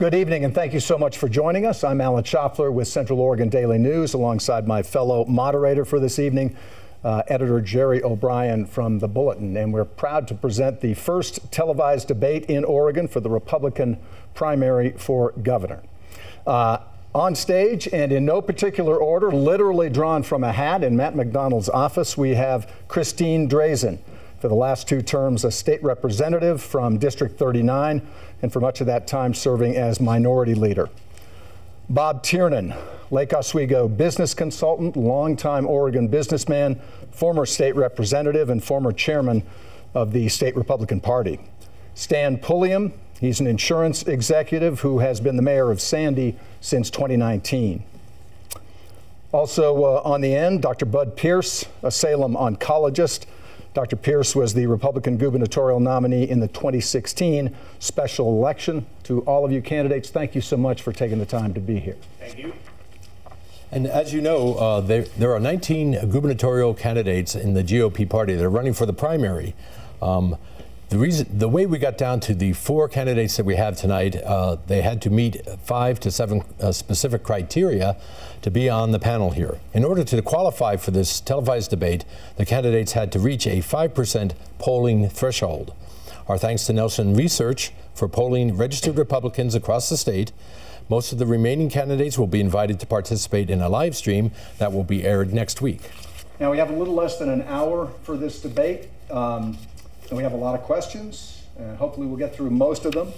Good evening, and thank you so much for joining us. I'm Alan Schopfler with Central Oregon Daily News, alongside my fellow moderator for this evening, editor Jerry O'Brien from the Bulletin. And we're proud to present the first televised debate in Oregon for the Republican primary for governor. On stage, and in no particular order, literally drawn from a hat in Matt McDonald's office, we have Christine Drazen. For the last two terms, a state representative from District 39, and for much of that time serving as minority leader. Bob Tiernan, Lake Oswego business consultant, longtime Oregon businessman, former state representative, and former chairman of the state Republican Party. Stan Pulliam, he's an insurance executive who has been the mayor of Sandy since 2019. Also on the end, Dr. Bud Pierce, a Salem oncologist. Dr. Pierce was the Republican gubernatorial nominee in the 2016 special election. To all of you candidates, thank you so much for taking the time to be here. Thank you. And as you know, there are 19 gubernatorial candidates in the GOP party that are running for the primary. The way we got down to the 4 candidates that we have tonight, they had to meet 5 to 7 specific criteria to be on the panel here. In order to qualify for this televised debate, the candidates had to reach a 5% polling threshold. Our thanks to Nelson Research for polling registered Republicans across the state. Most of the remaining candidates will be invited to participate in a live stream that will be aired next week. Now, we have a little less than an hour for this debate. And we have a lot of questions, and hopefully we'll get through most of them.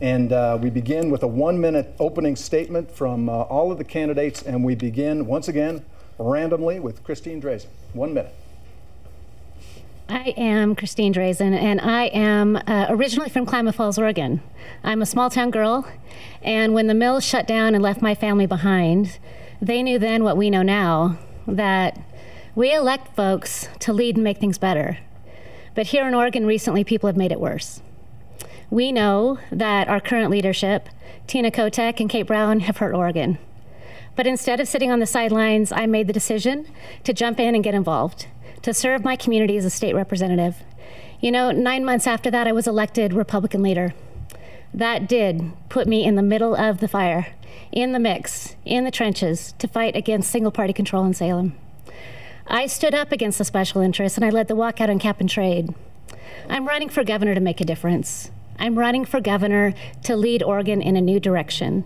And we begin with a 1-minute opening statement from all of the candidates, and we begin, once again, randomly with Christine Drazen. 1 minute. I am Christine Drazen, and I am originally from Klamath Falls, Oregon. I'm a small-town girl, and when the mills shut down and left my family behind, they knew then what we know now, that we elect folks to lead and make things better. But here in Oregon recently, people have made it worse. We know that our current leadership, Tina Kotek and Kate Brown, have hurt Oregon. But instead of sitting on the sidelines, I made the decision to jump in and get involved, to serve my community as a state representative. You know, 9 months after that, I was elected Republican leader. That did put me in the middle of the fire, in the mix, in the trenches, to fight against single-party control in Salem. I stood up against the special interests, and I led the walkout on cap and trade. I'm running for governor to make a difference. I'm running for governor to lead Oregon in a new direction.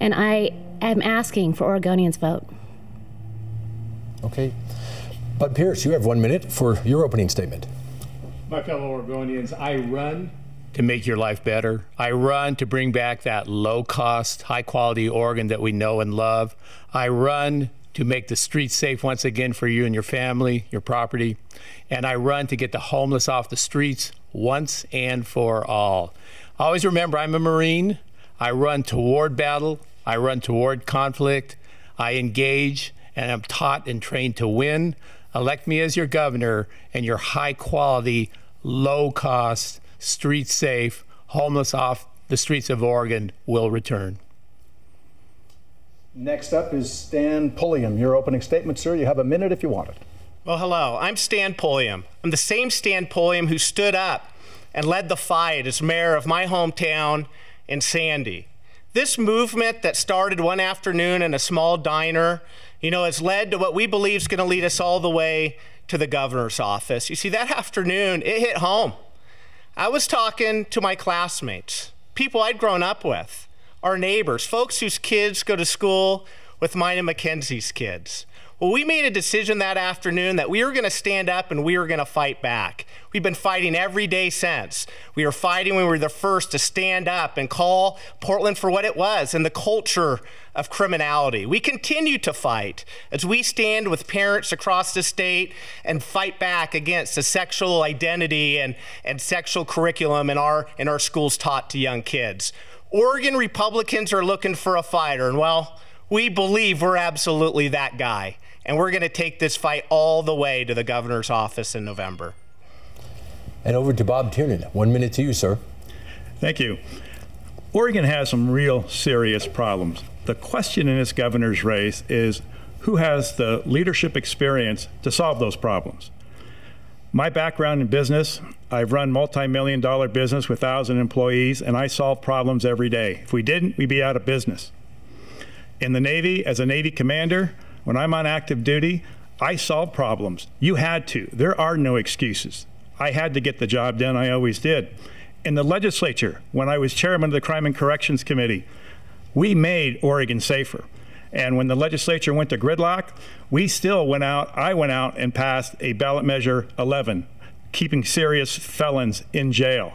And I am asking for Oregonians' vote. Okay. Bud Pierce, you have 1 minute for your opening statement. My fellow Oregonians, I run to make your life better. I run to bring back that low-cost, high-quality Oregon that we know and love. I run to make the streets safe once again for you and your family, your property. And I run to get the homeless off the streets once and for all. Always remember, I'm a Marine. I run toward battle. I run toward conflict. I engage, and I'm taught and trained to win. Elect me as your governor, and your high-quality, low-cost, street-safe, homeless off the streets of Oregon will return. Next up is Stan Pulliam. Your opening statement, sir. You have a minute if you want it. Well, hello. I'm Stan Pulliam. I'm the same Stan Pulliam who stood up and led the fight as mayor of my hometown in Sandy. This movement that started one afternoon in a small diner, you know, has led to what we believe is going to lead us all the way to the governor's office. You see, that afternoon, it hit home. I was talking to my classmates, people I'd grown up with, our neighbors, folks whose kids go to school with mine and Mackenzie's kids. Well, we made a decision that afternoon that we were going to stand up and we were going to fight back. We've been fighting every day since. We were fighting when we were the first to stand up and call Portland for what it was and the culture of criminality. We continue to fight as we stand with parents across the state and fight back against the sexual identity and sexual curriculum in our schools taught to young kids. Oregon Republicans are looking for a fighter, and well, we believe we're absolutely that guy. And we're going to take this fight all the way to the governor's office in November. And over to Bob Tiernan. 1 minute to you, sir. Thank you. Oregon has some real serious problems. The question in this governor's race is who has the leadership experience to solve those problems. My background in business, I've run multi-million-dollar business with 1,000 employees, and I solve problems every day. If we didn't, we'd be out of business. In the Navy, as a Navy commander, when I'm on active duty, I solve problems. You had to. There are no excuses. I had to get the job done. I always did. In the legislature, when I was chairman of the Crime and Corrections Committee, we made Oregon safer. And when the legislature went to gridlock, I went out and passed a ballot measure 11, keeping serious felons in jail.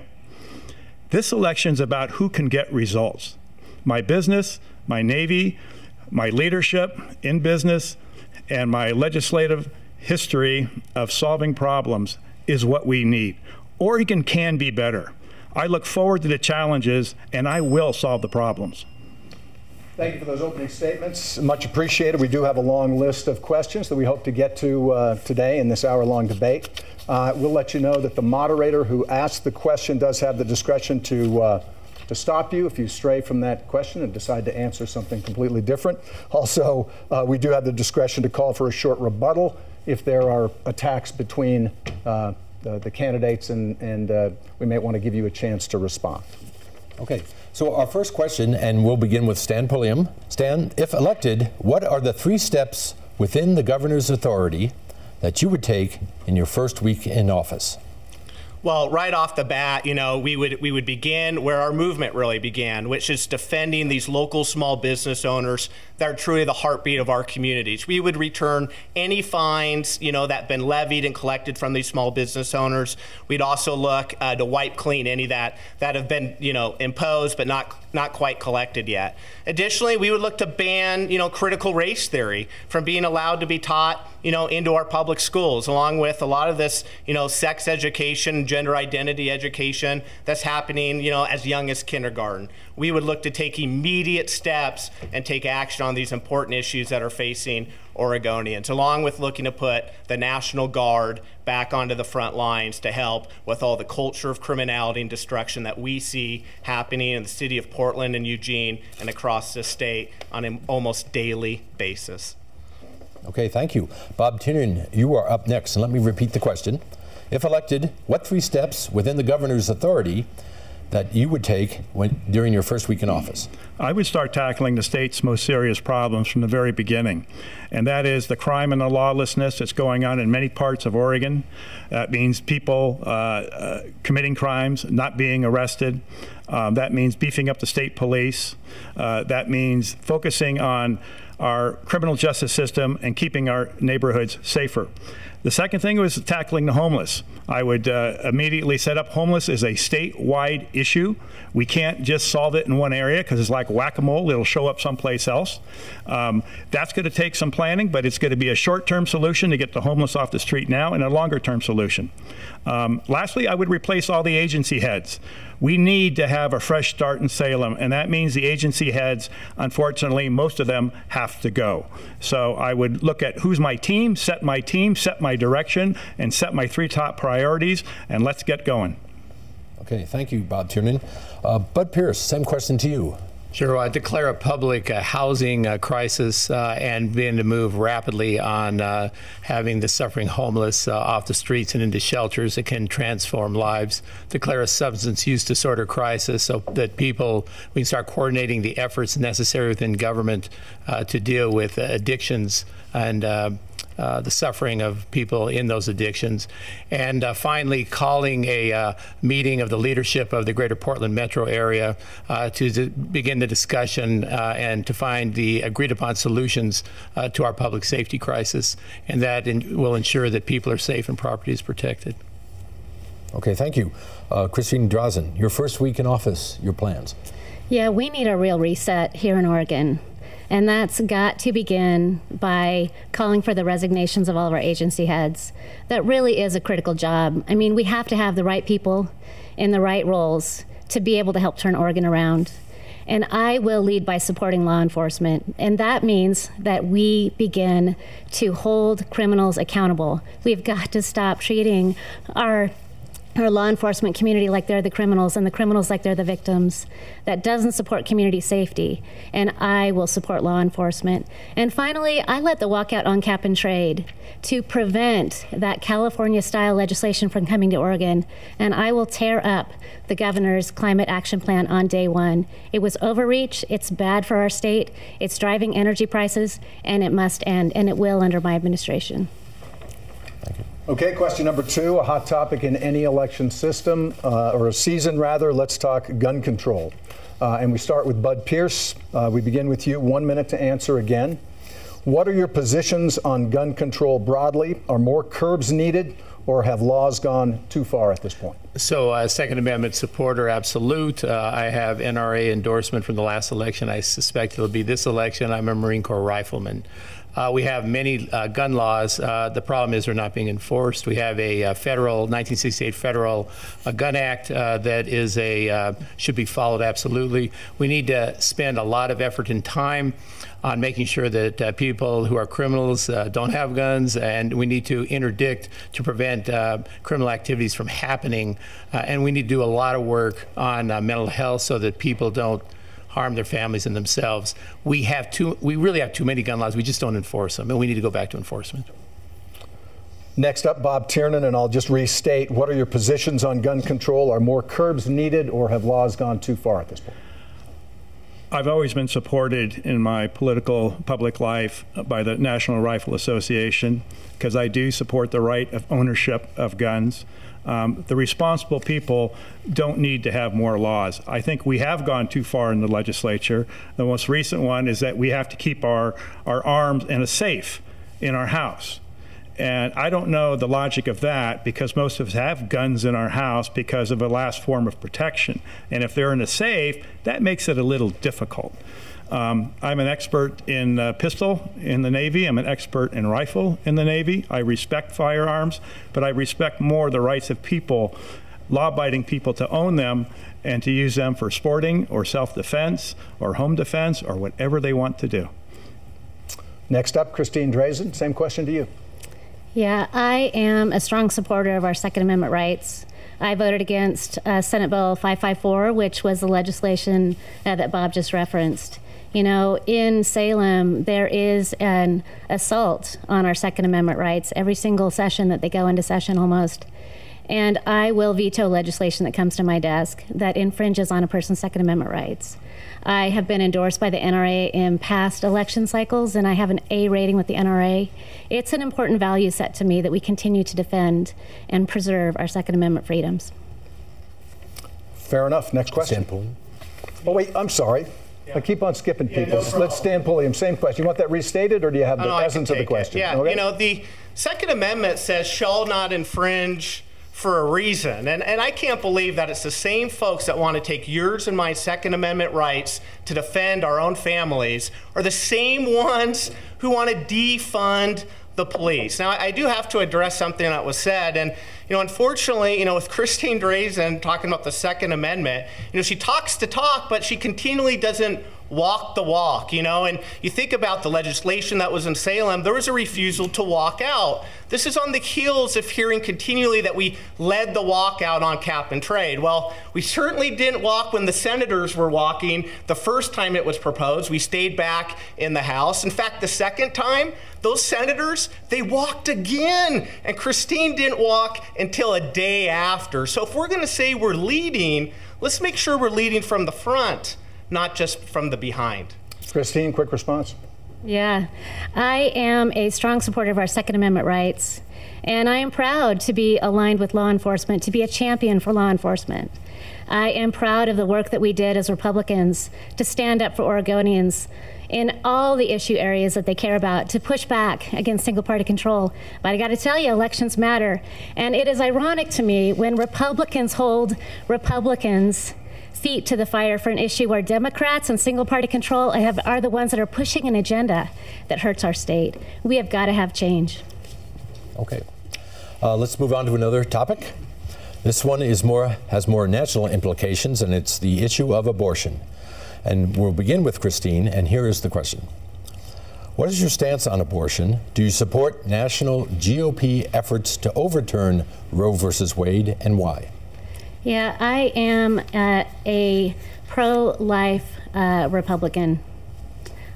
This election's about who can get results. My business, my Navy, my leadership in business, and my legislative history of solving problems is what we need. Oregon can be better. I look forward to the challenges, and I will solve the problems. Thank you for those opening statements. Much appreciated. We do have a long list of questions that we hope to get to today in this hour-long debate. We'll let you know that the moderator who asked the question does have the discretion to stop you if you stray from that question and decide to answer something completely different. Also, we do have the discretion to call for a short rebuttal if there are attacks between the candidates, and we may want to give you a chance to respond. Okay, so our first question, and we'll begin with Stan Pulliam. Stan, if elected, what are the 3 steps within the governor's authority that you would take in your first week in office? Well, right off the bat, we would begin where our movement really began, which is defending these local small business owners that are truly the heartbeat of our communities. We would return any fines, that have been levied and collected from these small business owners. We'd also look to wipe clean any that have been, imposed but not quite collected yet. Additionally, we would look to ban, critical race theory from being allowed to be taught, into our public schools, along with a lot of this, sex education, gender identity education that's happening, as young as kindergarten. We would look to take immediate steps and take action on these important issues that are facing Oregonians, along with looking to put the National Guard back onto the front lines to help with all the culture of criminality and destruction that we see happening in the city of Portland and Eugene and across the state on an almost daily basis. Okay, thank you. Bob Tiernan, you are up next, and let me repeat the question. If elected, what 3 steps within the governor's authority that you would take during your first week in office? I would start tackling the state's most serious problems from the very beginning, and that is the crime and the lawlessness that's going on in many parts of Oregon. That means people committing crimes, not being arrested. That means beefing up the state police. That means focusing on our criminal justice system and keeping our neighborhoods safer. The second thing was tackling the homeless. I would immediately set up homeless as a statewide issue. We can't just solve it in one area because it's like whack-a-mole. It'll show up someplace else. That's going to take some planning, but it's going to be a short-term solution to get the homeless off the street now and a longer-term solution. Lastly, I would replace all the agency heads. We need to have a fresh start in Salem, and that means the agency heads, unfortunately, most of them have to go. So I would look at who's my team, set my direction, and set my 3 top priorities, and let's get going. Okay, thank you, Bob Tiernan. Bud Pierce, same question to you. Sure. I declare a public housing crisis and begin to move rapidly on having the suffering homeless off the streets and into shelters that can transform lives. Declare a substance use disorder crisis so that we can start coordinating the efforts necessary within government to deal with addictions and the suffering of people in those addictions. And finally, calling a meeting of the leadership of the greater Portland metro area to begin the discussion and to find the agreed upon solutions to our public safety crisis. And that will ensure that people are safe and property is protected. Okay, thank you. Christine Drazen, your first week in office, your plans. Yeah, we need a real reset here in Oregon. And that's got to begin by calling for the resignations of all of our agency heads. That really is a critical job. I mean, we have to have the right people in the right roles to be able to help turn Oregon around. And I will lead by supporting law enforcement. And that means that we begin to hold criminals accountable. We've got to stop treating our our law enforcement community like they're the criminals and the criminals like they're the victims, that doesn't support community safety, and I will support law enforcement. And finally, I led the walkout on cap and trade to prevent that California-style legislation from coming to Oregon, and I will tear up the governor's climate action plan on day one. It was overreach, it's bad for our state, it's driving energy prices, and it must end, and it will under my administration. Thank you. Okay, question number 2, a hot topic in any election system, or a season rather. Let's talk gun control. And we start with Bud Pierce. We begin with you. 1 minute to answer again. What are your positions on gun control broadly? Are more curbs needed, or have laws gone too far at this point? So, Second Amendment supporter, absolute. I have NRA endorsement from the last election. I suspect it'll be this election. I'm a Marine Corps rifleman. We have many gun laws. The problem is they're not being enforced. We have a federal 1968 Federal Gun Act that is should be followed absolutely. We need to spend a lot of effort and time on making sure that people who are criminals don't have guns, and we need to interdict to prevent criminal activities from happening. And we need to do a lot of work on mental health so that people don't harm their families and themselves. We really have too many gun laws. We just don't enforce them, and we need to go back to enforcement. Next up, Bob Tiernan, and I'll just restate, what are your positions on gun control? Are more curbs needed, or have laws gone too far at this point? I've always been supported in my political public life by the National Rifle Association because I do support the right of ownership of guns. The responsible people don't need to have more laws. I think we have gone too far in the legislature. The most recent one is that we have to keep our arms in a safe in our house. And I don't know the logic of that because most of us have guns in our house because of a last form of protection. And if they're in a safe, that makes it a little difficult. I'm an expert in pistol in the Navy. I'm an expert in rifle in the Navy. I respect firearms, but I respect more the rights of people, law-abiding people, to own them and to use them for sporting or self-defense or home defense or whatever they want to do. Next up, Christine Drazen, same question to you. Yeah, I am a strong supporter of our Second Amendment rights. I voted against Senate Bill 554, which was the legislation that Bob just referenced. You know, in Salem, there is an assault on our Second Amendment rights every single session that they go into session almost. And I will veto legislation that comes to my desk that infringes on a person's Second Amendment rights. I have been endorsed by the NRA in past election cycles, and I have an A rating with the NRA. It's an important value set to me that we continue to defend and preserve our Second Amendment freedoms. Fair enough. Next question. Oh, wait, I'm sorry. I keep on skipping people. Let's Stan Pulliam, same question. You want that restated, or do you have the essence of the question? Yeah, okay. You know, the Second Amendment says shall not infringe for a reason. And I can't believe that it's the same folks that want to take yours and my Second Amendment rights to defend our own families are the same ones who want to defund the police. Now, I do have to address something that was said, and unfortunately, with Christine Drazen talking about the Second Amendment, she talks the talk, but she continually doesn't walk the walk, and you think about the legislation that was in Salem, there was a refusal to walk out. This is on the heels of hearing continually that we led the walkout on cap and trade. Well, we certainly didn't walk when the senators were walking the first time it was proposed. We stayed back in the House. In fact, the second time, those senators, they walked again, and Christine didn't walk until a day after. So if we're going to say we're leading, let's make sure we're leading from the front, not just from the behind. Christine, quick response. Yeah, I am a strong supporter of our Second Amendment rights, and I am proud to be aligned with law enforcement, to be a champion for law enforcement. I am proud of the work that we did as Republicans to stand up for Oregonians in all the issue areas that they care about, to push back against single-party control. But I got to tell you, elections matter. And it is ironic to me when Republicans hold Republicans' feet to the fire for an issue where Democrats and single-party control are the ones that are pushing an agenda that hurts our state. We have got to have change. Okay. Let's move on to another topic. This one has more national implications, and it's the issue of abortion. And we'll begin with Christine, and here is the question. What is your stance on abortion? Do you support national GOP efforts to overturn Roe versus Wade, and why? Yeah, I am a pro-life Republican.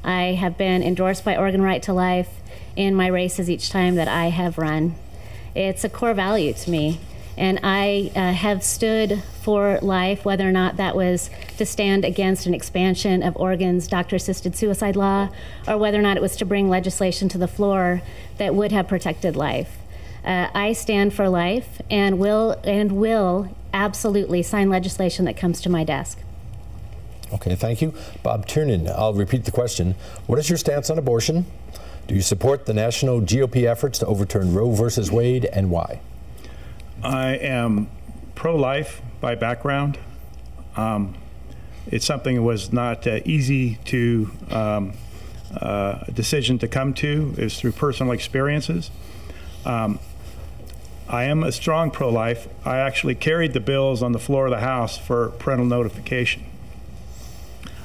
I have been endorsed by Oregon Right to Life in my races each time that I have run. It's a core value to me, and I have stood for life, whether or not that was to stand against an expansion of Oregon's doctor-assisted suicide law, or whether or not it was to bring legislation to the floor that would have protected life. I stand for life and will absolutely sign legislation that comes to my desk. Okay, thank you. Bob Tiernan, I'll repeat the question. What is your stance on abortion? Do you support the national GOP efforts to overturn Roe versus Wade, and why? I am pro-life by background. It's something that was not easy to a decision to come to. It was through personal experiences. I am a strong pro-life. I actually carried the bills on the floor of the House for parental notification.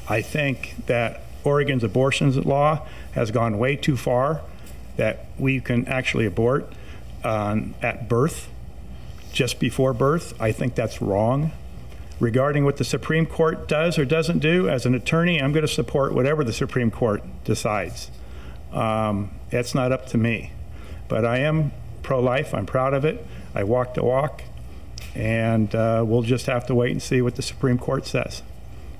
I think that Oregon's abortion law has gone way too far, that we can actually abort at birth, just before birth. I think that's wrong. Regarding what the Supreme Court does or doesn't do, as an attorney, I'm going to support whatever the Supreme Court decides. It's not up to me. But I am pro-life. I'm proud of it. I walk the walk. And we'll just have to wait and see what the Supreme Court says.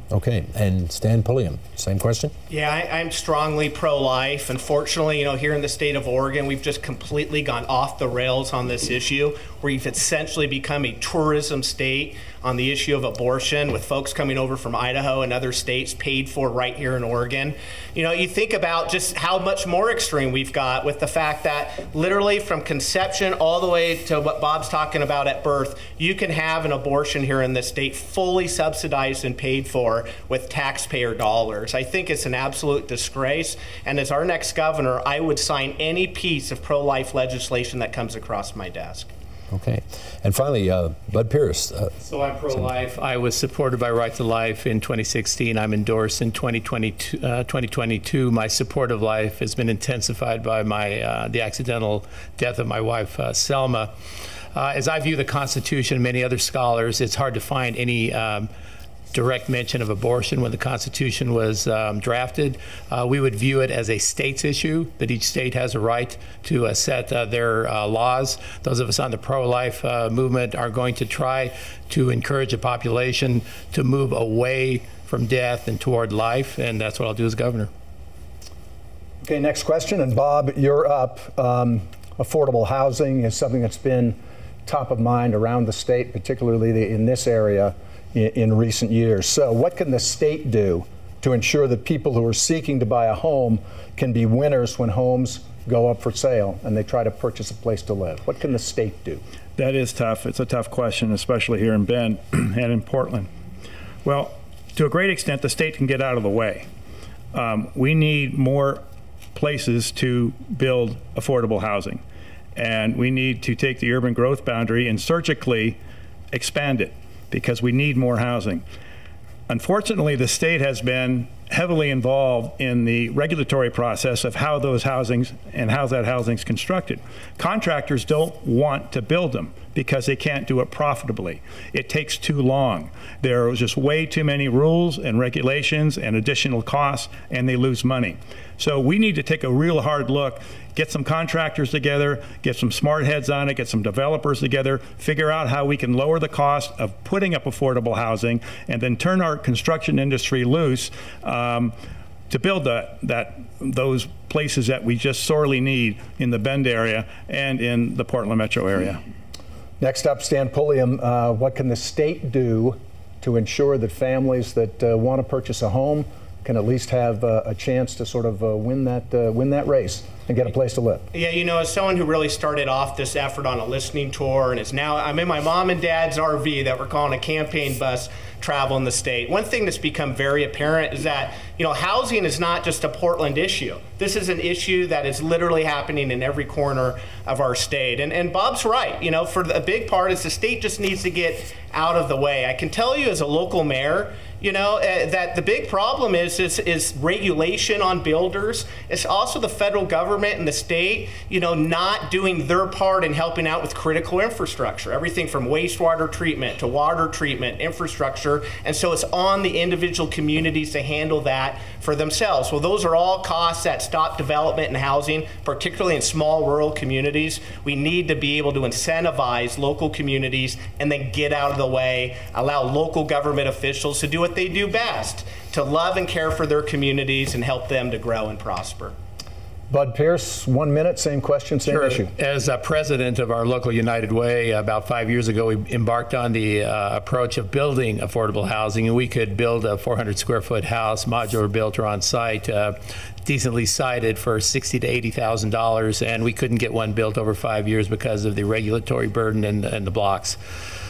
Okay, and Stan Pulliam, same question? Yeah, I'm strongly pro-life. Unfortunately, here in the state of Oregon, we've just completely gone off the rails on this issue. We've essentially become a tourism state on the issue of abortion, with folks coming over from Idaho and other states paid for right here in Oregon. You think about just how much more extreme we've got with the fact that literally from conception all the way to what Bob's talking about at birth, you can have an abortion here in this state fully subsidized and paid for with taxpayer dollars. I think it's an absolute disgrace, and as our next governor, I would sign any piece of pro-life legislation that comes across my desk. Okay. And finally, Bud Pierce. So I'm pro-life. I was supported by Right to Life in 2016. I'm endorsed in 2022. My support of life has been intensified by the accidental death of my wife, Selma. As I view the Constitution and many other scholars, it's hard to find any direct mention of abortion when the Constitution was drafted. We would view it as a state's issue, that each state has a right to set their laws. Those of us on the pro-life movement are going to try to encourage a population to move away from death and toward life, and that's what I'll do as governor. Okay, next question, and Bob, you're up. Affordable housing is something that's been top of mind around the state, particularly in this area, in recent years. So what can the state do to ensure that people who are seeking to buy a home can be winners when homes go up for sale and they try to purchase a place to live? What can the state do? That is tough. It's a tough question, especially here in Bend and in Portland. Well, to a great extent, the state can get out of the way. We need more places to build affordable housing. And we need to take the urban growth boundary and surgically expand it, because we need more housing. Unfortunately, the state has been heavily involved in the regulatory process of how those housings and how that housing's constructed. Contractors don't want to build them because they can't do it profitably. It takes too long. There are just way too many rules and regulations and additional costs, and they lose money. So we need to take a real hard look, get some contractors together, get some smart heads on it, get some developers together, figure out how we can lower the cost of putting up affordable housing, and then turn our construction industry loose to build those places that we just sorely need in the Bend area and in the Portland metro area. Next up, Stan Pulliam, what can the state do to ensure that families that want to purchase a home can at least have a chance to sort of win that race and get a place to live? Yeah, as someone who really started off this effort on a listening tour, and is now, I'm in my mom and dad's RV that we're calling a campaign bus travel in the state. One thing that's become very apparent is that, housing is not just a Portland issue. This is an issue that is literally happening in every corner of our state. And Bob's right, for a big part is the state just needs to get out of the way. I can tell you as a local mayor, that the big problem is regulation on builders. It's also the federal government and the state, not doing their part in helping out with critical infrastructure, everything from wastewater treatment to water treatment, infrastructure. And so it's on the individual communities to handle that for themselves. Well, those are all costs that stop development and housing, particularly in small rural communities. We need to be able to incentivize local communities and then get out of the way, allow local government officials to do what they do best, to love and care for their communities and help them to grow and prosper. Bud Pierce, 1 minute, same question, same issue. As president of our local United Way, about 5 years ago, we embarked on the approach of building affordable housing, and we could build a 400 square foot house, modular built or on site, decently sited for $60,000 to $80,000, and we couldn't get one built over 5 years because of the regulatory burden and the blocks.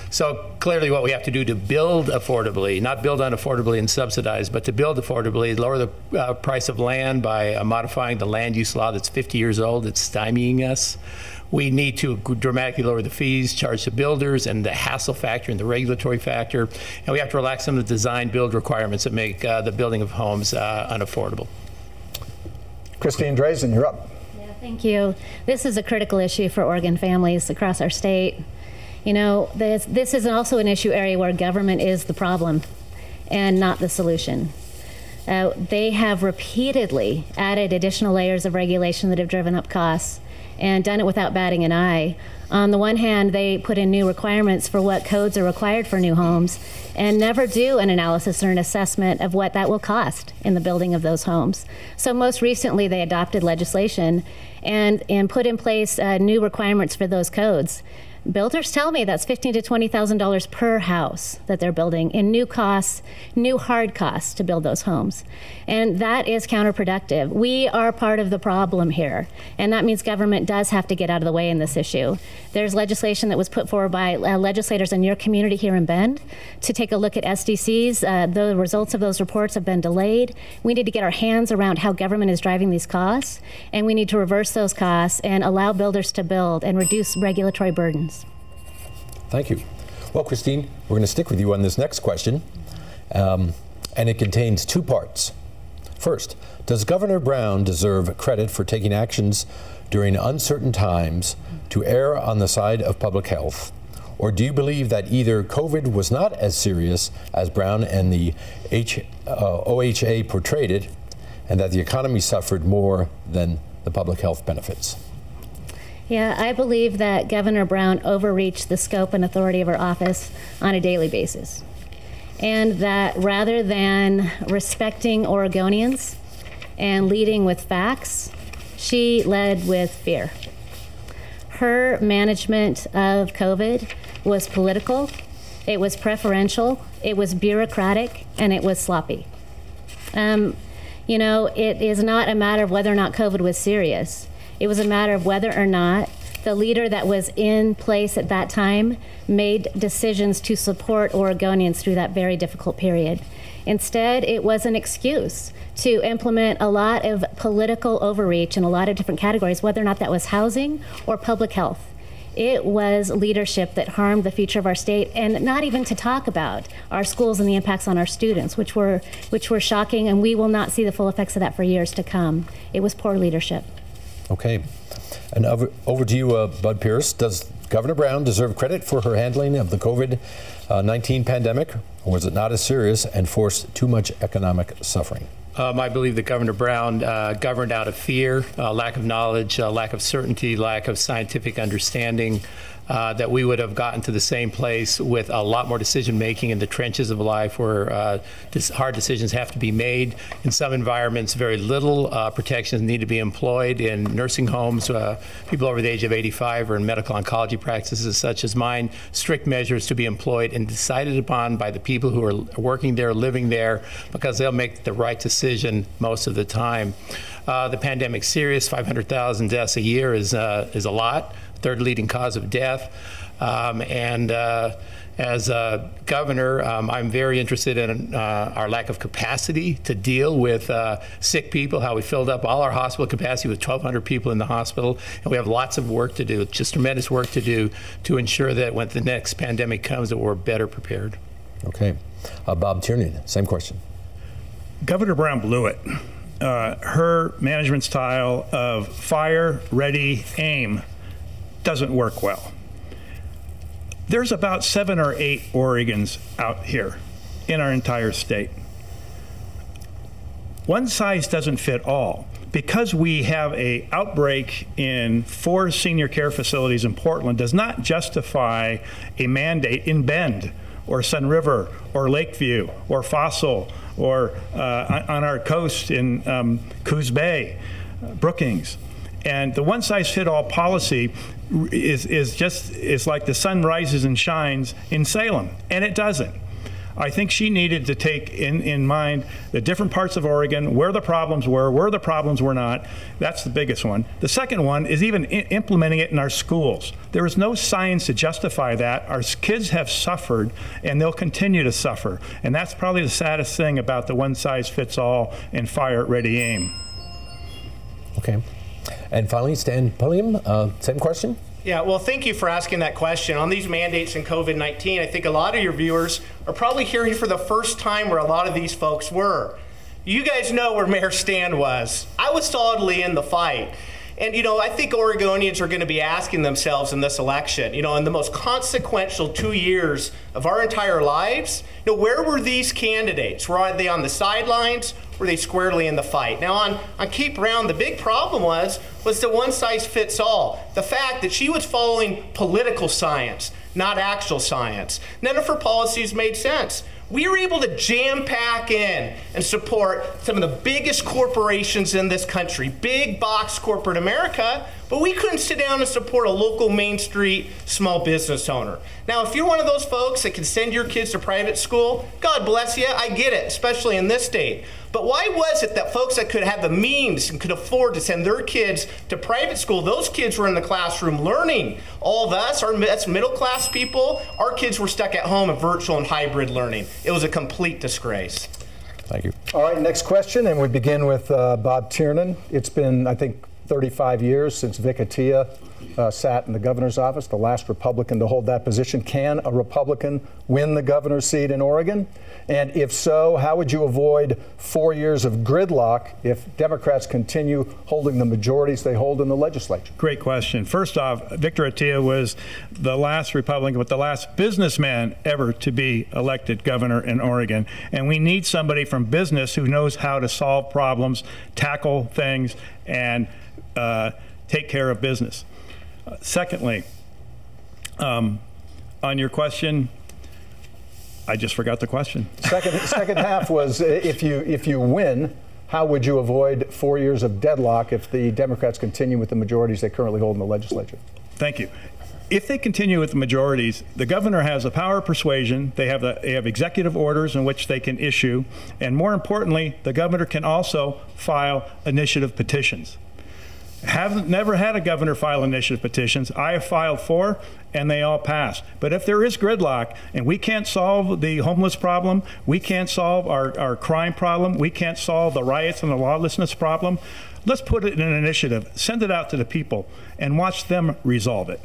So clearly what we have to do to build affordably, not build unaffordably and subsidize, but to build affordably, lower the price of land by modifying the land use law that's 50 years old. It's stymieing us. We need to dramatically lower the fees charged to builders and the hassle factor and the regulatory factor. And we have to relax some of the design build requirements that make the building of homes unaffordable. Christine Drazen, you're up. Yeah, thank you. This is a critical issue for Oregon families across our state. This is also an issue area where government is the problem and not the solution. They have repeatedly added additional layers of regulation that have driven up costs and done it without batting an eye. On the one hand, they put in new requirements for what codes are required for new homes and never do an analysis or an assessment of what that will cost in the building of those homes. So most recently, they adopted legislation and put in place new requirements for those codes. Builders tell me that's $15,000 to $20,000 per house that they're building in new costs, new hard costs to build those homes. And that is counterproductive. We are part of the problem here, and that means government does have to get out of the way in this issue. There's legislation that was put forward by legislators in your community here in Bend to take a look at SDCs. The results of those reports have been delayed. We need to get our hands around how government is driving these costs, and we need to reverse those costs and allow builders to build and reduce regulatory burdens. Thank you. Well, Christine, we're going to stick with you on this next question, and it contains two parts. First, does Governor Brown deserve credit for taking actions during uncertain times to err on the side of public health? Or do you believe that either COVID was not as serious as Brown and the OHA portrayed it, and that the economy suffered more than the public health benefits? Yeah, I believe that Governor Brown overreached the scope and authority of her office on a daily basis. And that rather than respecting Oregonians and leading with facts, she led with fear. Her management of COVID was political, it was preferential, it was bureaucratic, and it was sloppy. It is not a matter of whether or not COVID was serious. It was a matter of whether or not the leader that was in place at that time made decisions to support Oregonians through that very difficult period. Instead, it was an excuse to implement a lot of political overreach in a lot of different categories, whether or not that was housing or public health. It was leadership that harmed the future of our state, and not even to talk about our schools and the impacts on our students, which were shocking, and we will not see the full effects of that for years to come. It was poor leadership. Okay. And over to you, Bud Pierce. Does Governor Brown deserve credit for her handling of the COVID-19 pandemic, or was it not as serious and forced too much economic suffering? I believe that Governor Brown governed out of fear, lack of knowledge, lack of certainty, lack of scientific understanding, that we would have gotten to the same place with a lot more decision making in the trenches of life where hard decisions have to be made. In some environments, very little protections need to be employed. In nursing homes, people over the age of 85 or in medical oncology practices such as mine, strict measures to be employed and decided upon by the people who are working there, living there, because they'll make the right decision most of the time. The pandemic's serious. 500,000 deaths a year is a lot. Third leading cause of death. As a governor, I'm very interested in our lack of capacity to deal with sick people, how we filled up all our hospital capacity with 1,200 people in the hospital, and we have lots of work to do, just tremendous work to do to ensure that when the next pandemic comes that we're better prepared. Okay. Bob Tiernan, same question. Governor Brown blew it. Her management style of fire, ready, aim doesn't work well. There's about 7 or 8 Oregons out here in our entire state. One size doesn't fit all. Because we have an outbreak in 4 senior care facilities in Portland does not justify a mandate in Bend or Sun River or Lakeview or Fossil or on our coast in Coos Bay, Brookings. And the one-size-fit-all policy is like the sun rises and shines in Salem, and it doesn't. I think she needed to take in mind the different parts of Oregon, where the problems were, where the problems were not. That's the biggest one. The second one is even implementing it in our schools. There is no science to justify that. Our kids have suffered, and they'll continue to suffer. And that's probably the saddest thing about the one-size-fits-all and fire, ready, aim. Okay. And finally, Stan Pulliam, same question? Yeah, well, thank you for asking that question. On these mandates in COVID-19, I think a lot of your viewers are probably hearing for the first time where a lot of these folks were. You guys know where Mayor Stan was. I was solidly in the fight. And, you know, I think Oregonians are going to be asking themselves in this election, you know, in the most consequential 2 years of our entire lives, you know, where were these candidates? Were they on the sidelines? Were they squarely in the fight? Now, on Kate Brown, the big problem was the one-size-fits-all. The fact that she was following political science, not actual science. None of her policies made sense. We were able to jam-pack in and support some of the biggest corporations in this country, big box corporate America, but we couldn't sit down and support a local Main Street small business owner. Now, if you're one of those folks that can send your kids to private school, God bless you, I get it, especially in this state. But why was it that folks that could have the means and could afford to send their kids to private school, those kids were in the classroom learning? All of us, that's middle-class people, our kids were stuck at home in virtual and hybrid learning. It was a complete disgrace. Thank you. All right, next question, and we begin with Bob Tiernan. It's been, I think, 35 years since Vic Atiyeh sat in the governor's office, the last Republican to hold that position. Can a Republican win the governor's seat in Oregon? And if so, how would you avoid 4 years of gridlock if Democrats continue holding the majorities they hold in the legislature? Great question. First off, Victor Atiyeh was the last Republican, but the last businessman ever to be elected governor in Oregon. And we need somebody from business who knows how to solve problems, tackle things, and take care of business. Secondly, on your question, I just forgot the question. Second half was if you win, how would you avoid 4 years of deadlock if the Democrats continue with the majorities they currently hold in the legislature? Thank you. If they continue with the majorities, the governor has the power of persuasion. They have executive orders in which they can issue, and more importantly, the governor can also file initiative petitions. Never had a governor file initiative petitions. I have filed 4, and they all passed. But if there is gridlock and we can't solve the homeless problem, we can't solve our crime problem, we can't solve the riots and the lawlessness problem, let's put it in an initiative, send it out to the people, and watch them resolve it.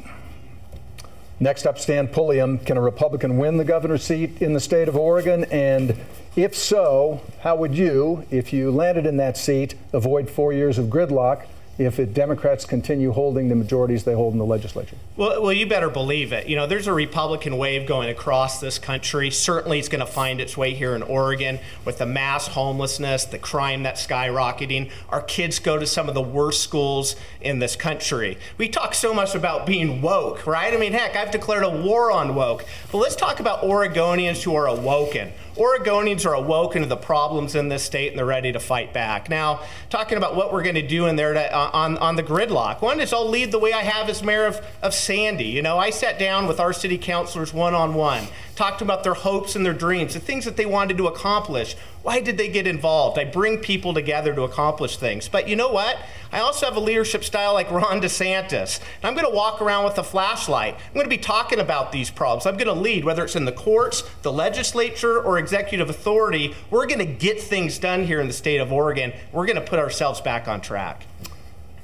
Next up, Stan Pulliam. Can a Republican win the governor's seat in the state of Oregon? And if so, how would you, if you landed in that seat, avoid 4 years of gridlock if Democrats continue holding the majorities they hold in the legislature? Well, you better believe it. You know, there's a Republican wave going across this country. Certainly it's going to find its way here in Oregon with the mass homelessness, the crime that's skyrocketing. Our kids go to some of the worst schools in this country. We talk so much about being woke, right? I mean, heck, I've declared a war on woke. But let's talk about Oregonians who are awoken. Oregonians are awoken to the problems in this state, and they're ready to fight back. Now, talking about what we're going to do in there on the gridlock. One is I'll lead the way I have as mayor of Sandy. You know, I sat down with our city councilors one-on-one, talked about their hopes and their dreams, the things that they wanted to accomplish. Why did they get involved? I bring people together to accomplish things. But you know what? I also have a leadership style like Ron DeSantis. And I'm going to walk around with a flashlight. I'm going to be talking about these problems. I'm going to lead, whether it's in the courts, the legislature, or executive authority. We're going to get things done here in the state of Oregon. We're going to put ourselves back on track.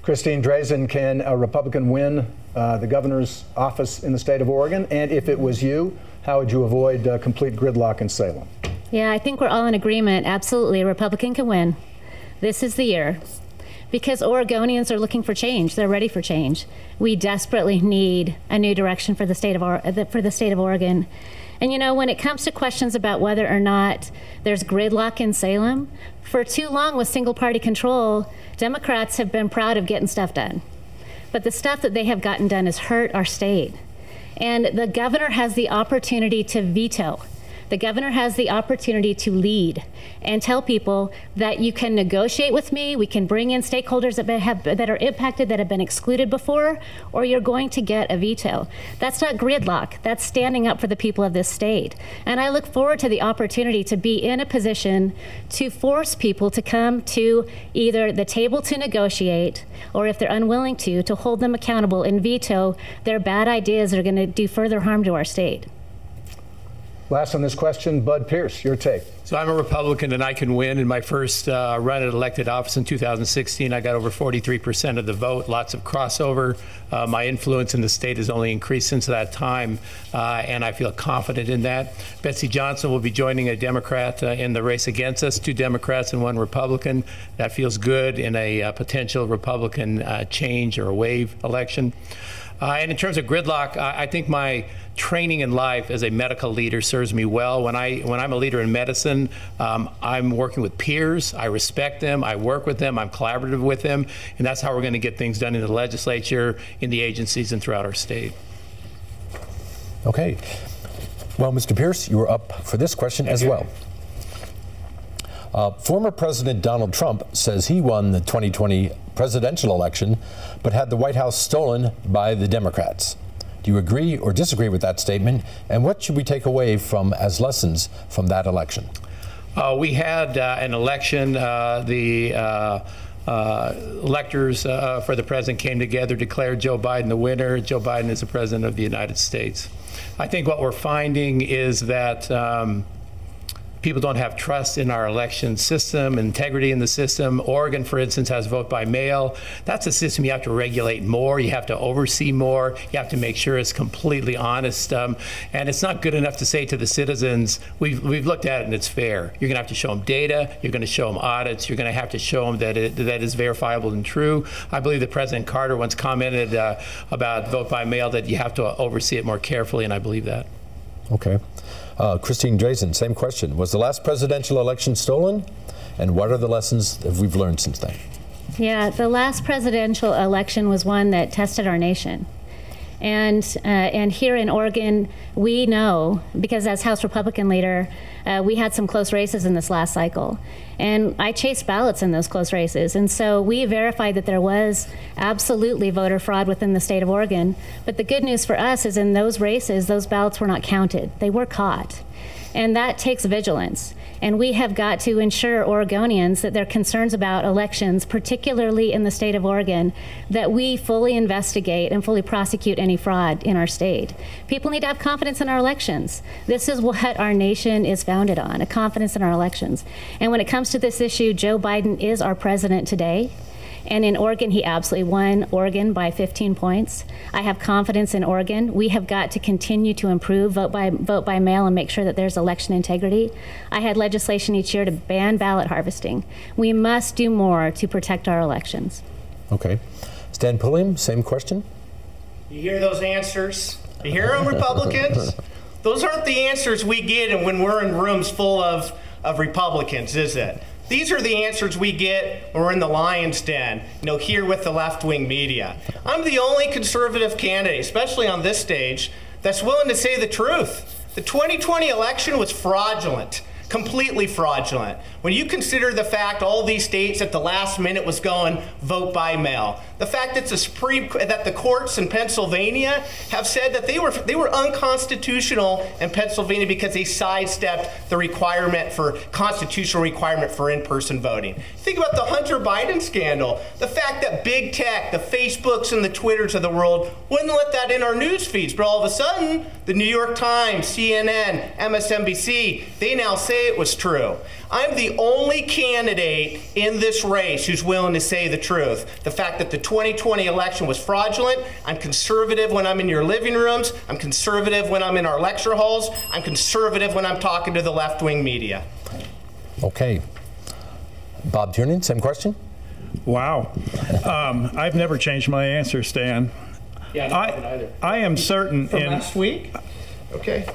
Christine Drazen, can a Republican win the governor's office in the state of Oregon? And if it was you, how would you avoid complete gridlock in Salem? Yeah, I think we're all in agreement. Absolutely, a Republican can win. This is the year. Because Oregonians are looking for change. They're ready for change. We desperately need a new direction for the state of Oregon. And you know, when it comes to questions about whether or not there's gridlock in Salem, for too long with single party control, Democrats have been proud of getting stuff done. But the stuff that they have gotten done has hurt our state. And the governor has the opportunity to veto. The governor has the opportunity to lead and tell people that you can negotiate with me, we can bring in stakeholders that are impacted, that have been excluded before, or you're going to get a veto. That's not gridlock, that's standing up for the people of this state. And I look forward to the opportunity to be in a position to force people to come to either the table to negotiate, or if they're unwilling to hold them accountable and veto their bad ideas that are going to do further harm to our state. Last on this question, Bud Pierce, your take. So I'm a Republican and I can win. In my first run at elected office in 2016, I got over 43% of the vote, lots of crossover. My influence in the state has only increased since that time, and I feel confident in that. Betsy Johnson will be joining a Democrat in the race against us, 2 Democrats and 1 Republican. That feels good in a potential Republican change or a wave election. And in terms of gridlock, I think my training in life as a medical leader serves me well. When I'm a leader in medicine, I'm working with peers. I respect them. I work with them. I'm collaborative with them. And that's how we're going to get things done in the legislature, in the agencies, and throughout our state. Okay. Well, Mr. Pierce, you were up for this question as well. Former President Donald Trump says he won the 2020 presidential election, but had the White House stolen by the Democrats. Do you agree or disagree with that statement? And what should we take away as lessons from that election? We had an election. The electors for the president came together, declared Joe Biden the winner. Joe Biden is the president of the United States. I think what we're finding is that people don't have trust in our election system, integrity in the system. Oregon, for instance, has vote by mail. That's a system you have to regulate more. You have to oversee more. You have to make sure it's completely honest. And it's not good enough to say to the citizens, we've looked at it and it's fair. You're going to have to show them data. You're going to show them audits. You're going to have to show them that that is verifiable and true. I believe that President Carter once commented about vote by mail that you have to oversee it more carefully, and I believe that. Okay. Christine Drazen, same question. Was the last presidential election stolen? And what are the lessons that we've learned since then? Yeah, the last presidential election was one that tested our nation. And here in Oregon, we know, because as House Republican leader, we had some close races in this last cycle. And I chased ballots in those close races. And so we verified that there was absolutely voter fraud within the state of Oregon. But the good news for us is in those races, those ballots were not counted. They were caught. And that takes vigilance. And we have got to ensure Oregonians that their concerns about elections, particularly in the state of Oregon, that we fully investigate and fully prosecute any fraud in our state. People need to have confidence in our elections. This is what our nation is founded on, a confidence in our elections. And when it comes to this issue, Joe Biden is our president today. And in Oregon, he absolutely won Oregon by 15 points. I have confidence in Oregon. We have got to continue to improve vote by mail and make sure that there's election integrity. I had legislation each year to ban ballot harvesting. We must do more to protect our elections. Okay. Stan Pulliam, same question. You hear those answers? You hear them, Republicans? Those aren't the answers we get when we're in rooms full of Republicans, is it? These are the answers we get when we're in the lion's den, here with the left-wing media. I'm the only conservative candidate, especially on this stage, that's willing to say the truth. The 2020 election was fraudulent, completely fraudulent. When you consider the fact all these states at the last minute was going vote by mail, the fact that the courts in Pennsylvania have said that they were unconstitutional in Pennsylvania because they sidestepped the constitutional requirement for in-person voting. Think about the Hunter Biden scandal, the fact that big tech, the Facebooks and the Twitters of the world wouldn't let that in our news feeds, but all of a sudden, the New York Times, CNN, MSNBC, they now say say it was true. I'm the only candidate in this race who's willing to say the truth. The fact that the 2020 election was fraudulent. I'm conservative when I'm in your living rooms. I'm conservative when I'm in our lecture halls. I'm conservative when I'm talking to the left-wing media. Okay. Bob Tiernan, same question? Wow. I've never changed my answer, Stan. Yeah, I haven't either. I am certain From last week? Okay.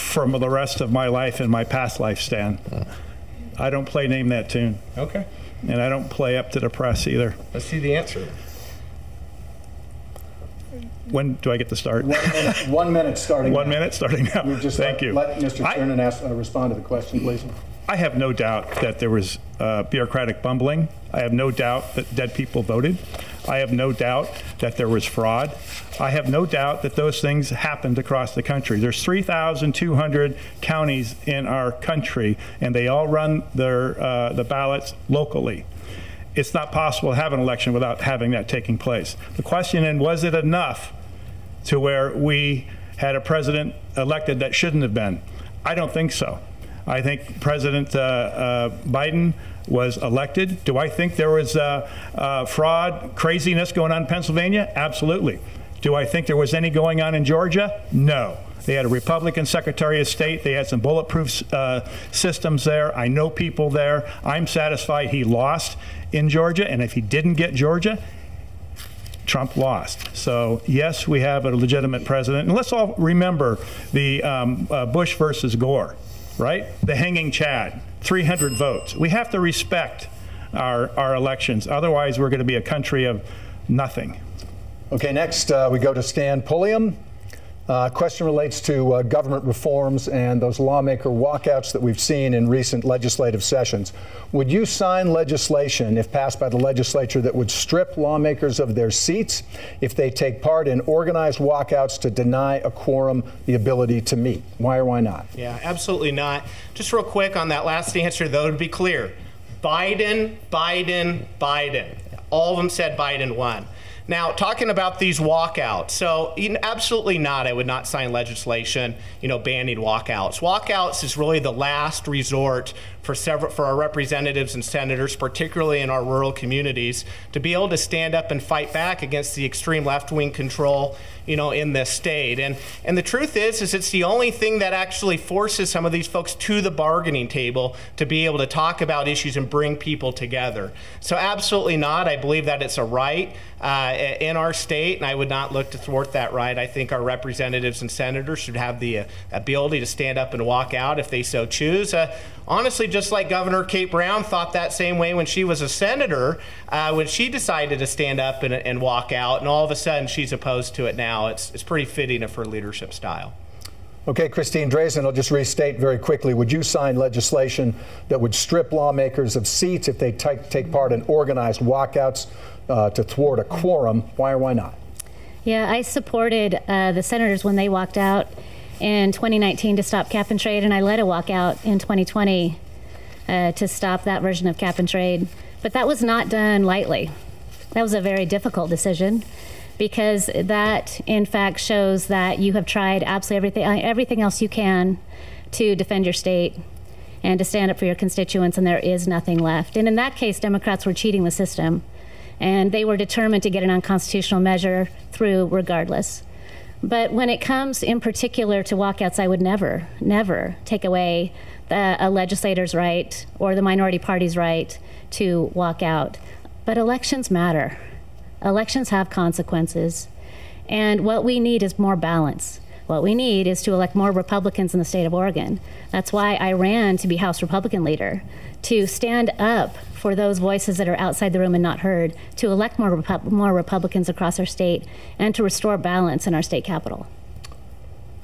from the rest of my life and my past life, Stan. I don't play Name That Tune. Okay. And I don't play Up to the Press either. Let's see the answer. When do I get to start? 1 minute starting One now. minute starting now. Thank you. Let Mr. Tiernan respond to the question, please. I have no doubt that there was bureaucratic bumbling. I have no doubt that dead people voted. I have no doubt that there was fraud. I have no doubt that those things happened across the country. There's 3,200 counties in our country, and they all run their the ballots locally. It's not possible to have an election without having that taking place. The question is, was it enough to where we had a president elected that shouldn't have been? I don't think so. I think President Biden was elected. Do I think there was fraud, craziness going on in Pennsylvania? Absolutely. Do I think there was any going on in Georgia? No. They had a Republican Secretary of State. They had some bulletproof systems there. I know people there. I'm satisfied he lost in Georgia, and if he didn't get Georgia, Trump lost. So yes, we have a legitimate president. And let's all remember the Bush versus Gore, right? The hanging Chad, 300 votes. We have to respect our elections. Otherwise, we're going to be a country of nothing. Okay, next we go to Stan Pulliam. Question relates to government reforms and those lawmaker walkouts that we've seen in recent legislative sessions. Would you sign legislation, if passed by the legislature, that would strip lawmakers of their seats if they take part in organized walkouts to deny a quorum the ability to meet? Why or why not? Yeah, absolutely not. Just real quick on that last answer, though, to be clear, Biden, Biden, Biden. All of them said Biden won. Now, talking about these walkouts, so absolutely not. I would not sign legislation, banning walkouts. Walkouts is really the last resort for our representatives and senators, particularly in our rural communities, to be able to stand up and fight back against the extreme left-wing control, in this state. And the truth is it's the only thing that actually forces some of these folks to the bargaining table to be able to talk about issues and bring people together. So absolutely not. I believe that it's a right in our state, and I would not look to thwart that right. I think our representatives and senators should have the ability to stand up and walk out if they so choose. Honestly, just like Governor Kate Brown thought that same way when she was a senator, when she decided to stand up and walk out, and all of a sudden she's opposed to it now. It's pretty fitting of her leadership style. Okay, Christine Drazen, I'll just restate very quickly. Would you sign legislation that would strip lawmakers of seats if they take part in organized walkouts to thwart a quorum? Why or why not? Yeah, I supported the senators when they walked out in 2019 to stop cap and trade, and I led a walkout in 2020 to stop that version of cap and trade. But that was not done lightly. That was a very difficult decision, because that, in fact, shows that you have tried absolutely everything else you can to defend your state and to stand up for your constituents, and there is nothing left. And in that case, Democrats were cheating the system, and they were determined to get an unconstitutional measure through regardless. But when it comes in particular to walkouts, I would never, never take away a legislator's right or the minority party's right to walk out. But elections matter. Elections have consequences. And what we need is more balance. What we need is to elect more Republicans in the state of Oregon. That's why I ran to be House Republican leader, to stand up for those voices that are outside the room and not heard, to elect more Republicans across our state, and to restore balance in our state capital.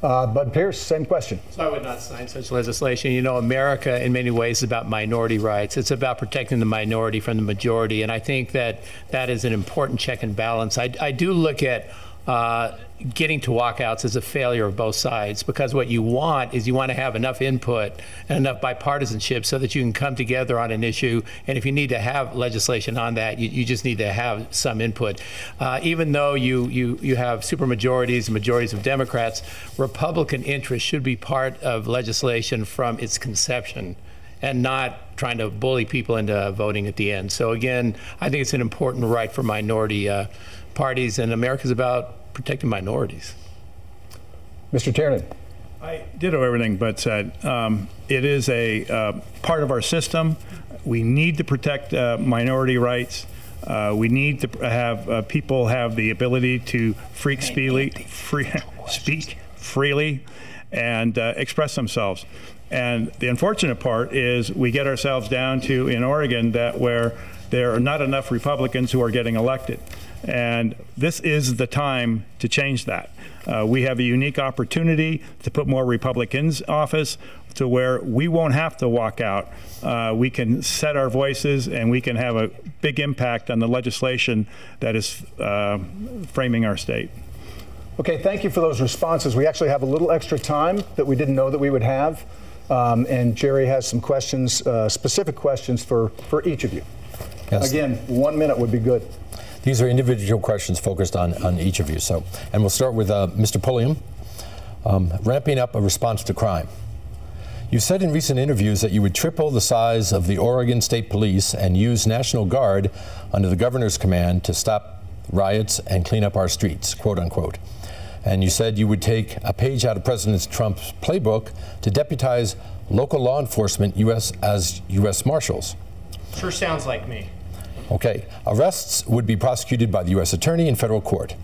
Bud Pierce, same question. So I would not sign such legislation. America in many ways is about minority rights. It's about protecting the minority from the majority, and I think that that is an important check and balance. I do look at getting to walkouts is a failure of both sides, because what you want is you want to have enough input and enough bipartisanship so that you can come together on an issue. And if you need to have legislation on that, you just need to have some input. Even though you have supermajorities and majorities of Democrats, Republican interest should be part of legislation from its conception, and not trying to bully people into voting at the end. So again, I think it's an important right for minority parties, and America's about protecting minorities. Mr. Tiernan. I ditto everything Bud said. It is a part of our system. We need to protect minority rights. We need to have people have the ability to speak freely and express themselves. And the unfortunate part is we get ourselves down to, in Oregon, that where there are not enough Republicans who are getting elected. And this is the time to change that. We have a unique opportunity to put more Republicans in office to where we won't have to walk out. We can set our voices, and we can have a big impact on the legislation that is framing our state. Okay, thank you for those responses. We actually have a little extra time that we didn't know that we would have. And Jerry has some questions, specific questions for each of you. Yes. Again, 1 minute would be good. These are individual questions focused on each of you. So, and we'll start with Mr. Pulliam. Ramping up a response to crime. You said in recent interviews that you would triple the size of the Oregon State Police and use National Guard under the governor's command to stop riots and clean up our streets, quote unquote. And you said you would take a page out of President Trump's playbook to deputize local law enforcement as U.S. Marshals. Sure sounds like me. Okay. Arrests would be prosecuted by the U.S. Attorney in federal court.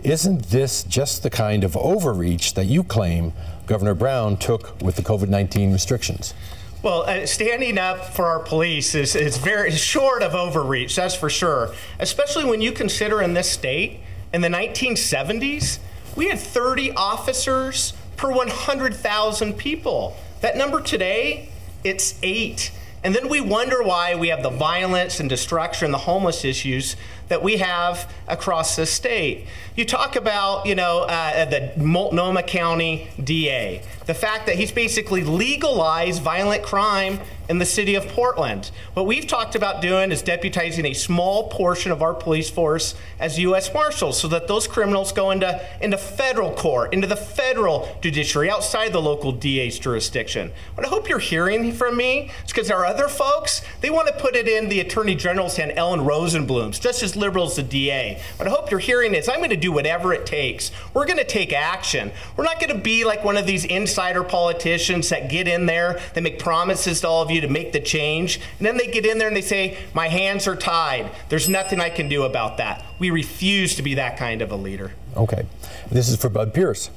Isn't this just the kind of overreach that you claim Governor Brown took with the COVID-19 restrictions? Well, standing up for our police is very short of overreach, that's for sure. Especially when you consider in this state, in the 1970s, we had 30 officers per 100,000 people. That number today, it's 8. And then we wonder why we have the violence and destruction, the homeless issues that we have across the state. You talk about, the Multnomah County DA, the fact that he's basically legalized violent crime in the city of Portland. What we've talked about doing is deputizing a small portion of our police force as U.S. Marshals so that those criminals go into federal court, into the federal judiciary, outside the local DA's jurisdiction. What I hope you're hearing from me is because our other folks, they want to put it in the Attorney General's hand, Ellen Rosenblum's, just as liberal as the DA. What I hope you're hearing is I'm going to do whatever it takes. We're going to take action. We're not going to be like one of these insider politicians that get in there, they make promises to all of you to make the change, and then they get in there and they say, my hands are tied. There's nothing I can do about that. We refuse to be that kind of a leader. Okay. This is for Bud Pierce.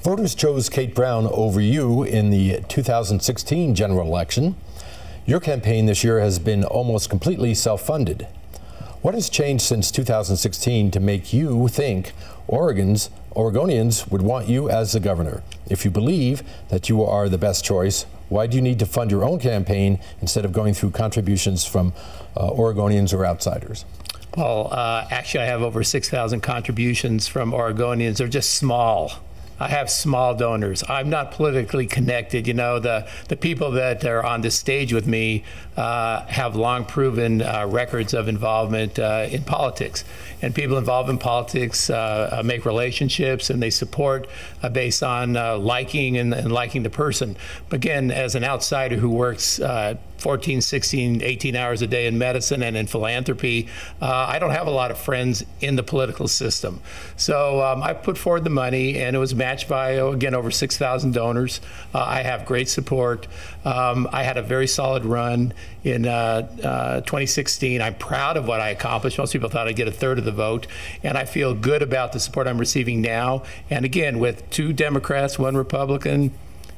Voters chose Kate Brown over you in the 2016 general election. Your campaign this year has been almost completely self-funded. What has changed since 2016 to make you think Oregonians would want you as the governor? If you believe that you are the best choice, why do you need to fund your own campaign instead of going through contributions from Oregonians or outsiders? Well, actually, I have over 6,000 contributions from Oregonians. They're just small. I have small donors. I'm not politically connected. You know, the people that are on this stage with me have long proven records of involvement in politics. And people involved in politics make relationships, and they support based on liking and liking the person. But again, as an outsider who works 14, 16, 18 hours a day in medicine and in philanthropy, I don't have a lot of friends in the political system. So I put forward the money, and it was matched by, again, over 6,000 donors. I have great support. I had a very solid run in 2016. I'm proud of what I accomplished. Most people thought I'd get a third of the vote, and I feel good about the support I'm receiving now. And again, with 2 Democrats, 1 Republican,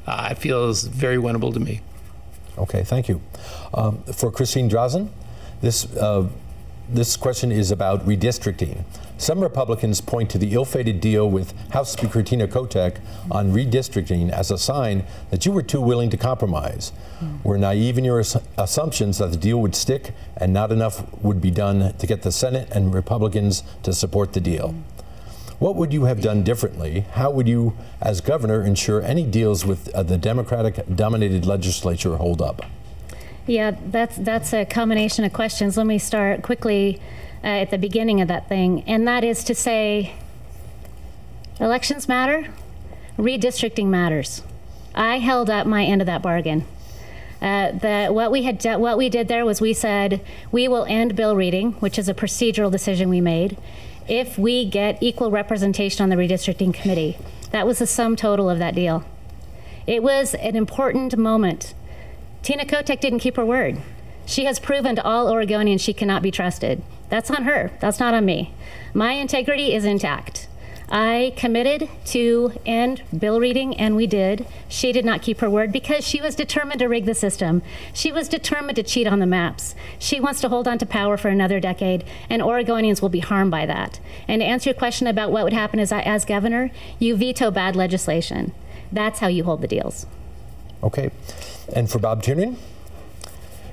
I feel it's very winnable to me. Okay, thank you. For Christine Drazen, this question is about redistricting. Some Republicans point to the ill-fated deal with House Speaker Tina Kotek on redistricting as a sign that you were too willing to compromise. Were naive in your assumptions that the deal would stick and not enough would be done to get the Senate and Republicans to support the deal. What would you have done differently? How would you, as governor, ensure any deals with the Democratic-dominated legislature hold up? Yeah, that's a combination of questions. Let me start quickly at the beginning of that thing, and that is to say, elections matter, redistricting matters. I held up my end of that bargain. What we did there was we said we will end bill reading, which is a procedural decision we made, if we get equal representation on the redistricting committee. That was the sum total of that deal. It was an important moment. Tina Kotek didn't keep her word. She has proven to all Oregonians she cannot be trusted. That's on her. That's not on me. My integrity is intact. I committed to end bill reading, and we did. She did not keep her word because she was determined to rig the system. She was determined to cheat on the maps. She wants to hold on to power for another decade, and Oregonians will be harmed by that. And to answer your question about what would happen as governor, you veto bad legislation. That's how you hold the deals. Okay. And for Bob Tiernan?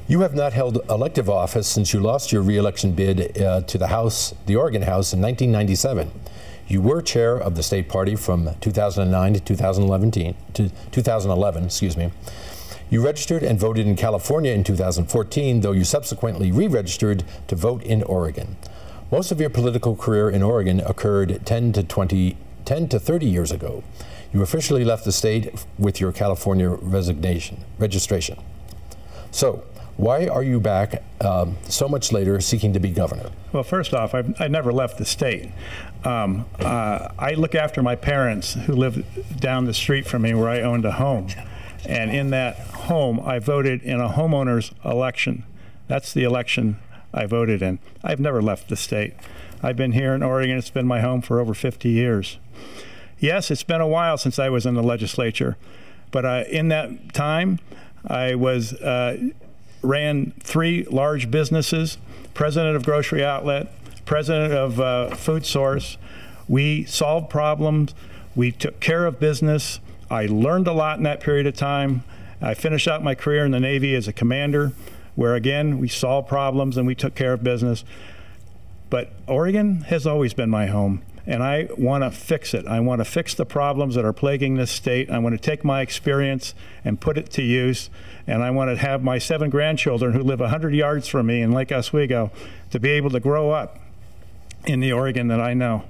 You have not held elective office since you lost your re-election bid to the House, the Oregon House, in 1997. You were chair of the state party from 2009 to 2011, excuse me. You registered and voted in California in 2014, though you subsequently re-registered to vote in Oregon. Most of your political career in Oregon occurred 10 to 30 years ago. You officially left the state with your California registration. So, why are you back so much later seeking to be governor? Well, first off, I never left the state. I look after my parents who live down the street from me where I owned a home. And in that home, I voted in a homeowner's election. That's the election I voted in. I've never left the state. I've been here in Oregon. It's been my home for over 50 years. Yes, it's been a while since I was in the legislature, but in that time, I ran 3 large businesses, president of Grocery Outlet, president of Food Source. We solved problems. We took care of business. I learned a lot in that period of time. I finished out my career in the Navy as a commander, where again, we solved problems and we took care of business. But Oregon has always been my home, and I want to fix it. I want to fix the problems that are plaguing this state. I want to take my experience and put it to use, and I want to have my 7 grandchildren who live 100 yards from me in Lake Oswego to be able to grow up in the Oregon that I know.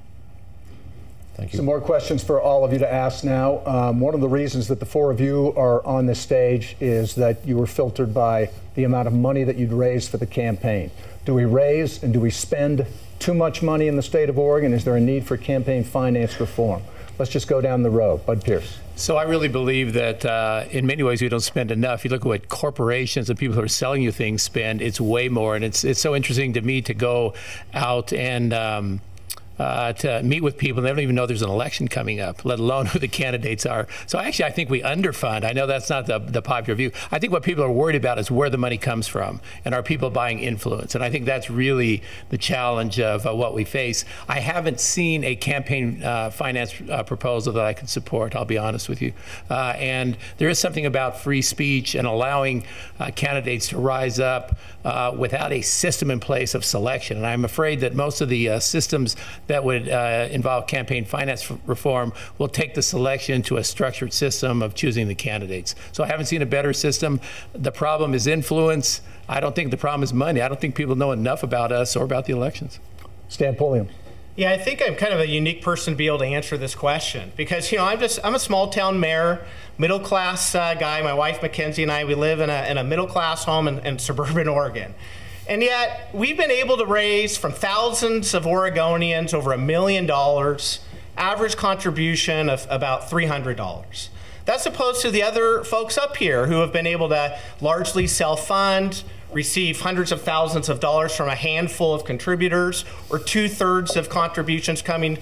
Thank you. Some more questions for all of you to ask now. One of the reasons that the 4 of you are on this stage is that you were filtered by the amount of money that you'd raised for the campaign. Do we raise and do we spend too much money in the state of Oregon? Is there a need for campaign finance reform? Let's just go down the road. Bud Pierce. So I really believe that in many ways we don't spend enough. You look at what corporations and people who are selling you things spend, it's way more. And it's so interesting to me to go out and to meet with people. They don't even know there's an election coming up, let alone who the candidates are. So actually, I think we underfund. I know that's not the popular view. I think what people are worried about is where the money comes from, and are people buying influence? And I think that's really the challenge of what we face. I haven't seen a campaign finance proposal that I could support, I'll be honest with you. And there is something about free speech and allowing candidates to rise up without a system in place of selection. And I'm afraid that most of the systems that would involve campaign finance reform will take the selection to a structured system of choosing the candidates. So I haven't seen a better system. The problem is influence. I don't think the problem is money. I don't think people know enough about us or about the elections. Stan Pulliam. Yeah, I think I'm kind of a unique person to be able to answer this question because, you know, I'm a small town mayor, middle class guy. My wife Mackenzie and I, we live in a middle class home in suburban Oregon. And yet we've been able to raise from thousands of Oregonians over $1 million, average contribution of about $300. That's opposed to the other folks up here who have been able to largely self-fund, receive hundreds of thousands of dollars from a handful of contributors, or 2/3 of contributions coming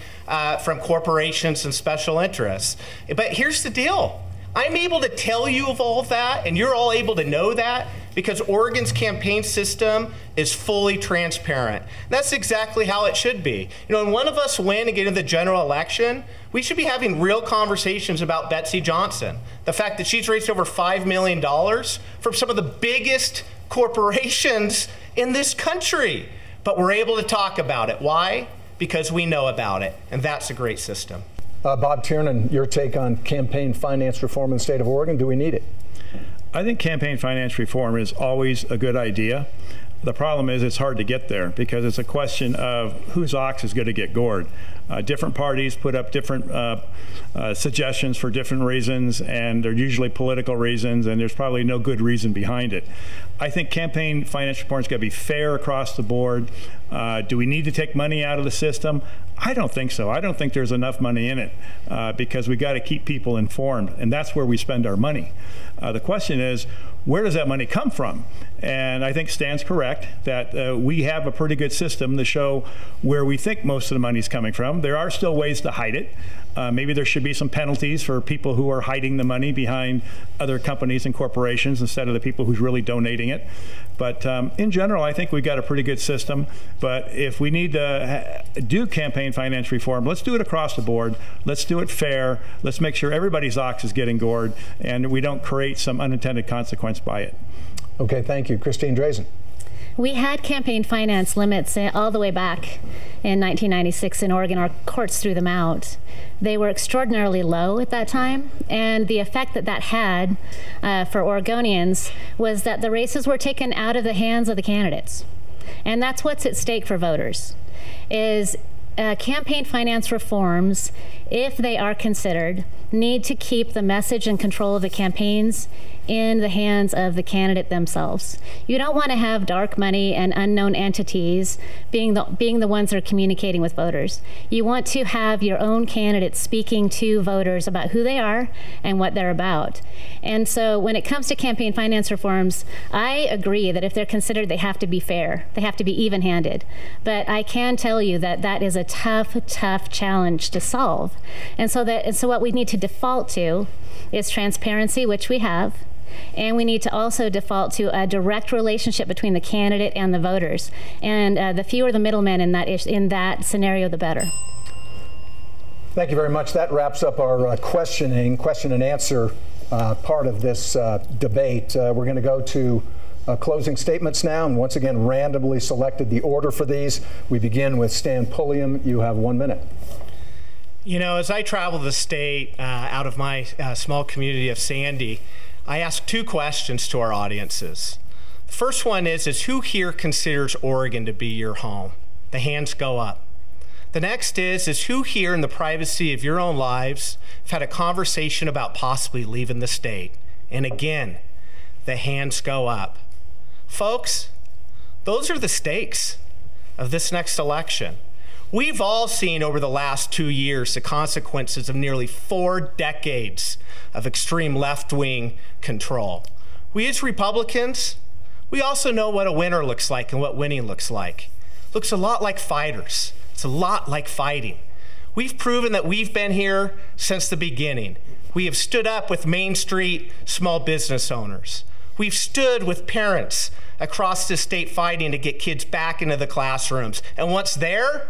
from corporations and special interests. But here's the deal. I'm able to tell you of all of that, and you're all able to know that because Oregon's campaign system is fully transparent. And that's exactly how it should be. You know, when one of us win and get into the general election, we should be having real conversations about Betsy Johnson. The fact that she's raised over $5 million from some of the biggest corporations in this country. But we're able to talk about it. Why? because we know about it, and that's a great system. Bob Tiernan, your take on campaign finance reform in the state of Oregon. Do we need it? I think campaign finance reform is always a good idea. The problem is it's hard to get there because it's a question of whose ox is going to get gored. Different parties put up different suggestions for different reasons, and they're usually political reasons, and there's probably no good reason behind it. I think campaign finance reform is going to be fair across the board. Do we need to take money out of the system? I don't think so. I don't think there's enough money in it because we got to keep people informed, and that's where we spend our money. The question is, where does that money come from? And I think Stan's correct that we have a pretty good system to show where we think most of the money is coming from. There are still ways to hide it. Maybe there should be some penalties for people who are hiding the money behind other companies and corporations instead of the people who's really donating it. But in general, I think we've got a pretty good system. But if we need to do campaign finance reform, let's do it across the board. Let's do it fair. Let's make sure everybody's ox is getting gored and we don't create some unintended consequence by it. Okay, thank you. Christine Drazen. We had campaign finance limits all the way back in 1996 in Oregon. Our courts threw them out. They were extraordinarily low at that time, and the effect that that had for Oregonians was that the races were taken out of the hands of the candidates. And that's what's at stake for voters, is campaign finance reforms, if they are considered, need to keep the message and control of the campaigns in the hands of the candidate themselves. You don't want to have dark money and unknown entities being the ones that are communicating with voters. You want to have your own candidates speaking to voters about who they are and what they're about. And so when it comes to campaign finance reforms, I agree that if they're considered, they have to be fair. They have to be even-handed. But I can tell you that that is a tough, tough challenge to solve. And so what we need to default to is transparency, which we have. And we need to also default to a direct relationship between the candidate and the voters. And the fewer the middlemen in that scenario, the better. Thank you very much. That wraps up our question and answer part of this debate. We're going to go to closing statements now, and once again, randomly selected the order for these. We begin with Stan Pulliam. You have 1 minute. You know, as I travel the state out of my small community of Sandy, I ask two questions to our audiences. The first one is who here considers Oregon to be your home? The hands go up. The next is who here in the privacy of your own lives have had a conversation about possibly leaving the state? And again, the hands go up. Folks, those are the stakes of this next election. We've all seen over the last 2 years the consequences of nearly 4 decades of extreme left-wing control. We as Republicans, we also know what a winner looks like and what winning looks like. Looks a lot like fighters. It's a lot like fighting. We've proven that we've been here since the beginning. We have stood up with Main Street small business owners. We've stood with parents across the state fighting to get kids back into the classrooms. And once there,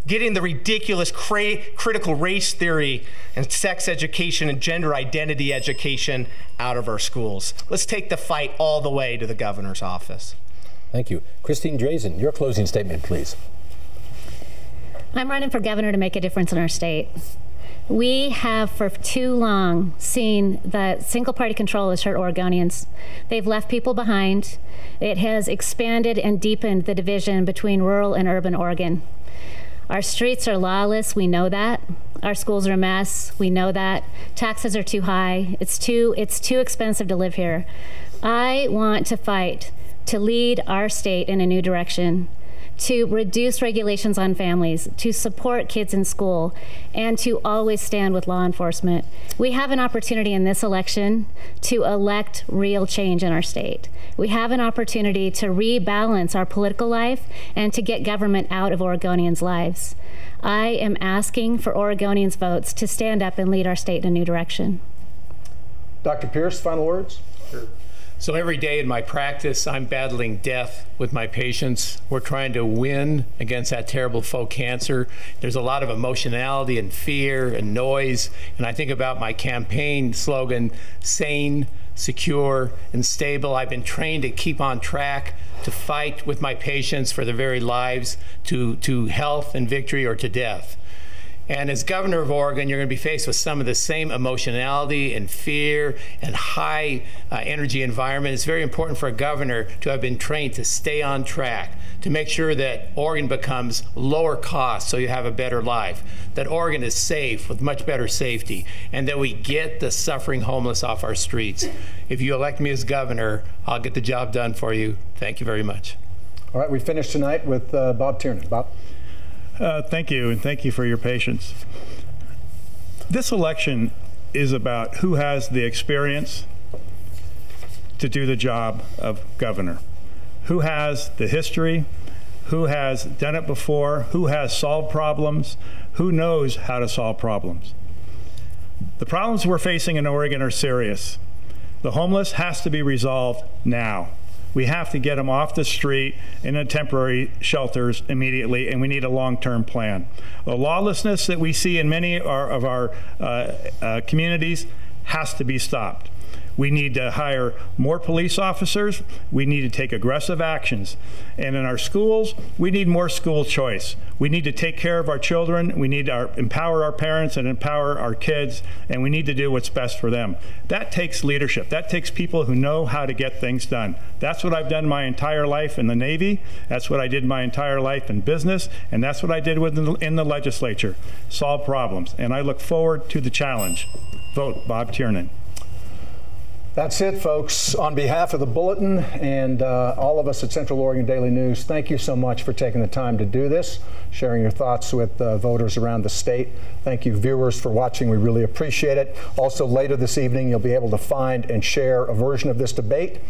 getting the ridiculous critical race theory and sex education and gender identity education out of our schools. Let's take the fight all the way to the governor's office. Thank you. Christine Drazen, your closing statement, please. I'm running for governor to make a difference in our state. We have for too long seen that single-party control has hurt Oregonians. They've left people behind. It has expanded and deepened the division between rural and urban Oregon. Our streets are lawless, we know that. Our schools are a mess, we know that. Taxes are too high, it's too expensive to live here. I want to fight to lead our state in a new direction, to reduce regulations on families, to support kids in school, and to always stand with law enforcement. We have an opportunity in this election to elect real change in our state. We have an opportunity to rebalance our political life and to get government out of Oregonians' lives. I am asking for Oregonians' votes to stand up and lead our state in a new direction. Dr. Pierce, final words? Sure. So every day in my practice, I'm battling death with my patients. We're trying to win against that terrible foe cancer. There's a lot of emotionality and fear and noise. And I think about my campaign slogan, sane, secure, and stable. I've been trained to keep on track, to fight with my patients for their very lives, to health and victory or to death. And as governor of Oregon, you're going to be faced with some of the same emotionality and fear and high energy environment. It's very important for a governor to have been trained to stay on track, to make sure that Oregon becomes lower cost so you have a better life, that Oregon is safe with much better safety, and that we get the suffering homeless off our streets. If you elect me as governor, I'll get the job done for you. Thank you very much. All right, we finished tonight with Bob Tiernan. Bob? Thank you, and thank you for your patience. This election is about who has the experience to do the job of governor, who has the history, who has done it before, who has solved problems, who knows how to solve problems. The problems we're facing in Oregon are serious. The homeless has to be resolved now. We have to get them off the street in temporary shelters immediately, and we need a long-term plan. The lawlessness that we see in many of our communities has to be stopped. We need to hire more police officers. We need to take aggressive actions. And in our schools, we need more school choice. We need to take care of our children. We need to empower our parents and empower our kids, and we need to do what's best for them. That takes leadership. That takes people who know how to get things done. That's what I've done my entire life in the Navy. That's what I did my entire life in business, and that's what I did in the legislature. Solve problems, and I look forward to the challenge. Vote Bob Tiernan. That's it, folks. On behalf of the Bulletin and all of us at Central Oregon Daily News, thank you so much for taking the time to do this, sharing your thoughts with voters around the state. Thank you, viewers, for watching. We really appreciate it. Also, later this evening, you'll be able to find and share a version of this debate,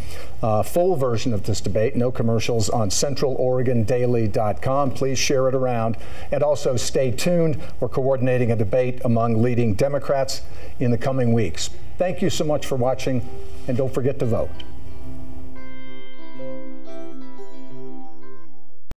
full version of this debate, no commercials, on centraloregondaily.com. Please share it around. And also, stay tuned. We're coordinating a debate among leading Democrats in the coming weeks. Thank you so much for watching, and don't forget to vote.